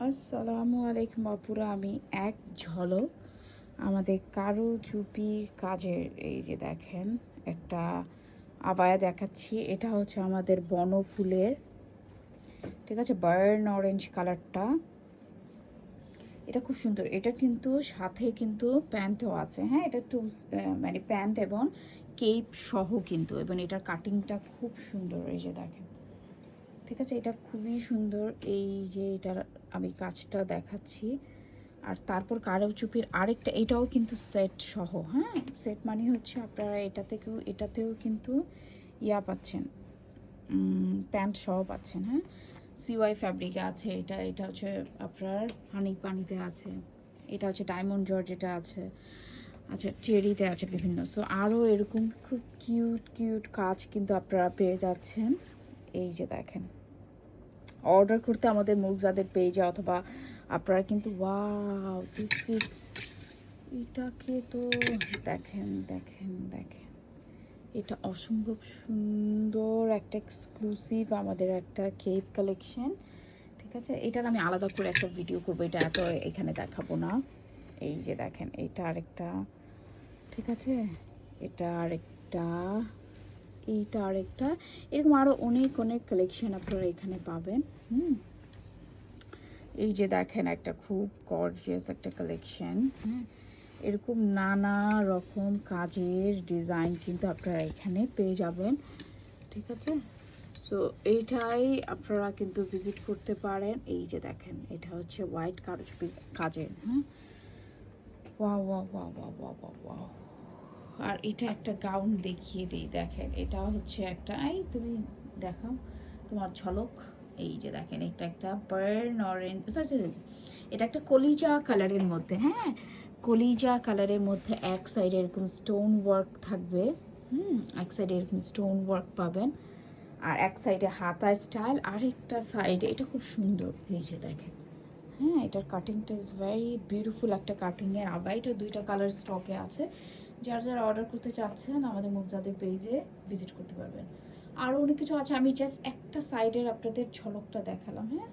আসসালামু আলাইকুম আপুরা, আমি এক ঝলক আমাদের কারুচুপি কাজের এই যে দেখেন একটা আবায়া দেখাচ্ছি। এটা হচ্ছে আমাদের বনফুলের, ঠিক আছে, বার্ন অরেঞ্জ কালারটা। এটা খুব সুন্দর। এটা কিন্তু সাথে কিন্তু প্যান্টও আছে, হ্যাঁ, এটা টু মানে প্যান্ট এবং কেপ সহ কিন্তু, এবং এটার কাটিংটা খুব সুন্দর। এই যে দেখেন, ঠিক আছে, এটা খুবই সুন্দর। এই যে এটার আমি কাজটা দেখাচ্ছি। আর তারপর কারুচুপির আরেকটা, এটাও কিন্তু সেট সহ, হ্যাঁ, সেট মানে হচ্ছে আপনারা এটাতেও কিন্তু ইয়া পাচ্ছেন, প্যান্ট সহ পাচ্ছেন, হ্যাঁ। সিওয়াই ফ্যাব্রিকে আছে এটা। এটা হচ্ছে আপনার হানি পানিতে আছে। এটা হচ্ছে ডায়মন্ড জর্জেটা আছে, আচ্ছা, চেরিতে আছে বিভিন্ন। সো আরও এরকম খুব কিউট কিউট কাজ কিন্তু আপনারা পেয়ে যাচ্ছেন। এই যে দেখেন, অর্ডার করতে আমাদের মুগজাদের পেজে, অথবা আপনারা কিন্তু ওয়াও দিস ইজ, এটাকে তো দেখেন দেখেন দেখেন, এটা অসম্ভব সুন্দর একটা এক্সক্লুসিভ আমাদের একটা কেপ কালেকশন, ঠিক আছে। এটার আমি আলাদা করে একটা ভিডিও করবো, এটা এত এখানে দেখাবো না। এই যে দেখেন, এটা আরেকটা, ঠিক আছে, এটা আরেকটা, এইটা আরেকটা, এরকম আরও অনেক অনেক কালেকশন আপনারা এখানে পাবেন। এই যে দেখেন একটা খুব গর্জিয়াস একটা কালেকশন, হ্যাঁ, এরকম নানা রকম কাজের ডিজাইন কিন্তু আপনারা এখানে পেয়ে যাবেন, ঠিক আছে। সো এইটাই আপনারা কিন্তু ভিজিট করতে পারেন। এই যে দেখেন, এটা হচ্ছে হোয়াইট কারুচুপি কাজের, হ্যাঁ, wow wow wow wow wow wow wow. আর এটা একটা গাউন দেখিয়ে দিই, দেখেন, এটা হচ্ছে একটা, এই তুমি দেখাও তোমার ঝলক। এই যে দেখেন, এটা একটা বার্ন অরেঞ্জ, এটা একটা কলিজা কালারের মধ্যে, হ্যাঁ, কলিজা কালারের মধ্যে এক সাইডে এরকম স্টোন ওয়ার্ক থাকবে, এক সাইডে এরকম স্টোন ওয়ার্ক পাবেন, আর এক সাইডে হাতা স্টাইল, আরেকটা সাইডে এটা খুব সুন্দর। এই যে দেখেন, হ্যাঁ, এটার কাটিংটা ইজ ভেরি বিউটিফুল একটা কাটিংয়ের। আবার এটা দুইটা কালার স্টকে আছে। যারা যারা অর্ডার করতে চাচ্ছেন আমাদের মুগজাদের পেজে ভিজিট করতে পারবেন। আরও অনেক কিছু আছে, আমি জাস্ট একটা সাইডের আপনাদের ঝলকটা দেখালাম, হ্যাঁ।